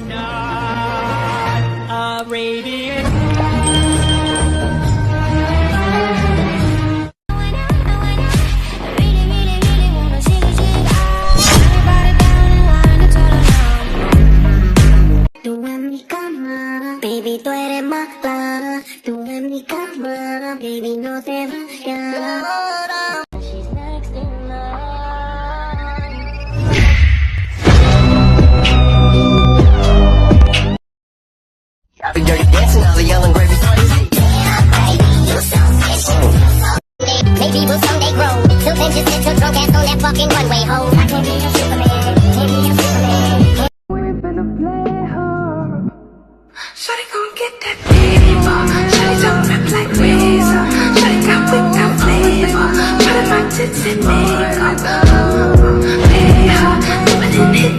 not a radiant. Baby, tú eres más clara. Tú en mi cama, baby, no te vayas. She's next in line. Dirty dancing, all the yelling gravy. Yeah, baby, you so special. Maybe we'll someday grow. Till then, just sit your drunk ass on that fucking runway, ho. I can be your Superman. Maybe your Superman. We're gonna play hard. Shawty gon' get that paper. Shawty don't rip like razor. Shawty got whipped out flavor. Shawty my tits and makeup. Pay her, but then hit